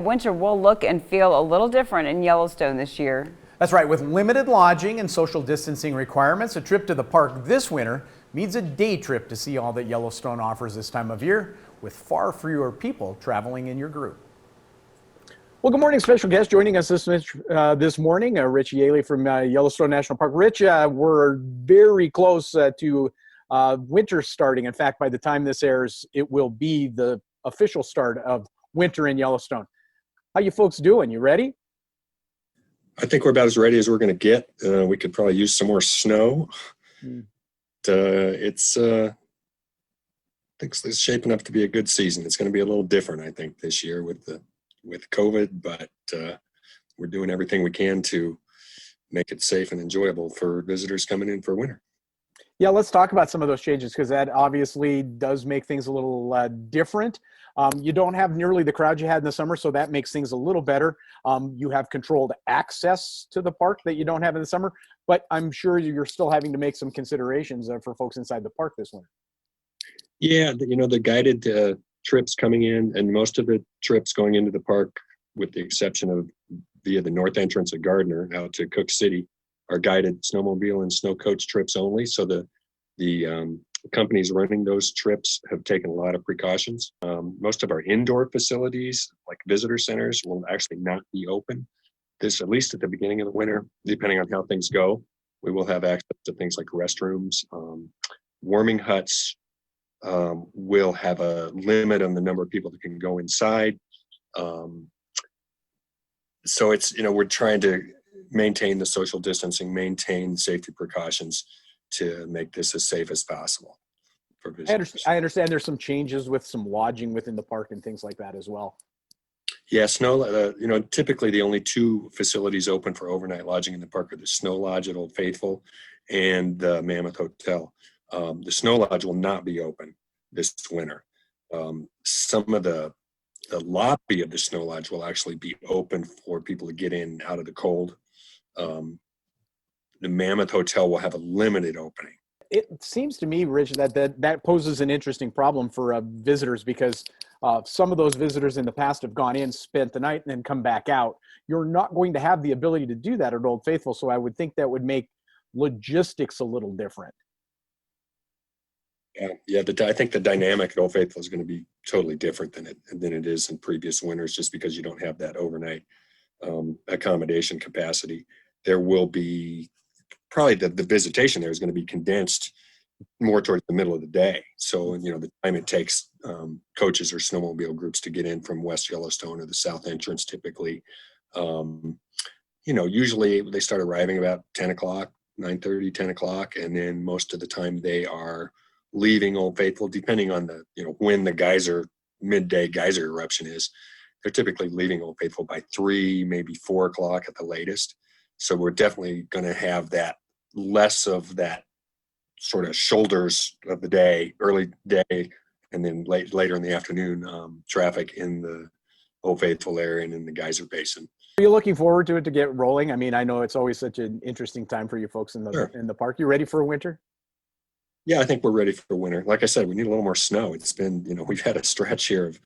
Winter will look and feel a little different in Yellowstone this year. That's right. With limited lodging and social distancing requirements, a trip to the park this winter means a day trip to see all that Yellowstone offers this time of year, with far fewer people traveling in your group. Well, good morning, special guest joining us this morning, Rich Jehle from Yellowstone National Park. Rich, we're very close to winter starting. In fact, by the time this airs, it will be the official start of winter in Yellowstone. How you folks doing? You ready? I think we're about as ready as we're going to get. We could probably use some more snow. It's shaping up to be a good season. It's going to be a little different, I think, this year with COVID, but we're doing everything we can to make it safe and enjoyable for visitors coming in for winter. Yeah, let's talk about some of those changes, because that obviously does make things a little different. You don't have nearly the crowd you had in the summer, so that makes things a little better. You have controlled access to the park that you don't have in the summer, but I'm sure you're still having to make some considerations for folks inside the park this winter. Yeah, the guided trips coming in, and most of the trips going into the park, with the exception of via the north entrance of Gardner out to Cook City, are guided snowmobile and snow coach trips only. So the companies running those trips have taken a lot of precautions. Most of our indoor facilities, like visitor centers, will actually not be open. This, at least at the beginning of the winter, depending on how things go. We will have access to things like restrooms, warming huts. We'll have a limit on the number of people that can go inside. So it's, we're trying to maintain the social distancing, maintain safety precautions to make this as safe as possible for visitors. I understand there's some changes with some lodging within the park and things like that as well. Yeah, typically the only two facilities open for overnight lodging in the park are the Snow Lodge at Old Faithful and the Mammoth Hotel. The Snow Lodge will not be open this winter. Some of the lobby of the Snow Lodge will actually be open for people to get in out of the cold. The Mammoth Hotel will have a limited opening. It seems to me, Rich, that poses an interesting problem for visitors, because some of those visitors in the past have gone in, spent the night, and then come back out. You're not going to have the ability to do that at Old Faithful, so I would think that would make logistics a little different. Yeah. I think the dynamic at Old Faithful is going to be totally different than it is in previous winters, just because you don't have that overnight accommodation capacity. There will be probably the visitation there is going to be condensed more towards the middle of the day. So, the time it takes coaches or snowmobile groups to get in from West Yellowstone or the south entrance, typically, usually they start arriving about 10 o'clock, 9:30, 10 o'clock. And then most of the time they are leaving Old Faithful, depending on when the midday geyser eruption is. They're typically leaving Old Faithful by 3, maybe 4 o'clock at the latest. So we're definitely going to have that less of that sort of shoulders of the day, early day, and then later in the afternoon traffic in the Old Faithful area and in the geyser basin. Are you looking forward to it to get rolling? I mean, I know it's always such an interesting time for you folks in the park. You ready for winter? Yeah, I think we're ready for winter. Like I said, we need a little more snow. It's been, we've had a stretch here of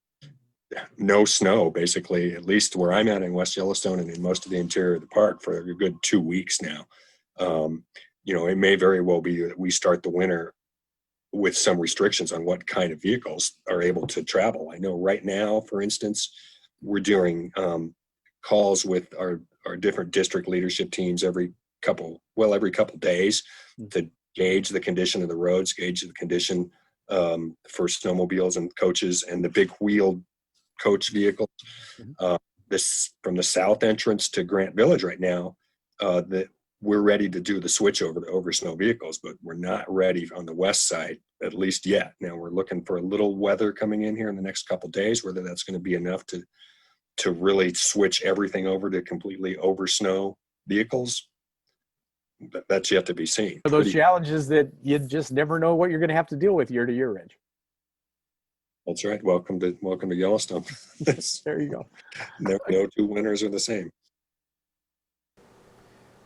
no snow, basically, at least where I'm at in West Yellowstone and in most of the interior of the park, for a good 2 weeks now. It may very well be that we start the winter with some restrictions on what kind of vehicles are able to travel. I know right now, for instance, we're doing calls with our different district leadership teams every couple days to gauge the condition of the roads, gauge the condition for snowmobiles and coaches and the big wheeled coach vehicles. This from the south entrance to Grant Village right now, that we're ready to do the switch over to over snow vehicles, but we're not ready on the west side, at least yet. Now we're looking for a little weather coming in here in the next couple of days, whether that's going to be enough to really switch everything over to completely over snow vehicles. That's yet to be seen. Those challenges that you just never know what you're going to have to deal with year to year, Rich. That's right. Welcome to Yellowstone. There you go. No two winters are the same.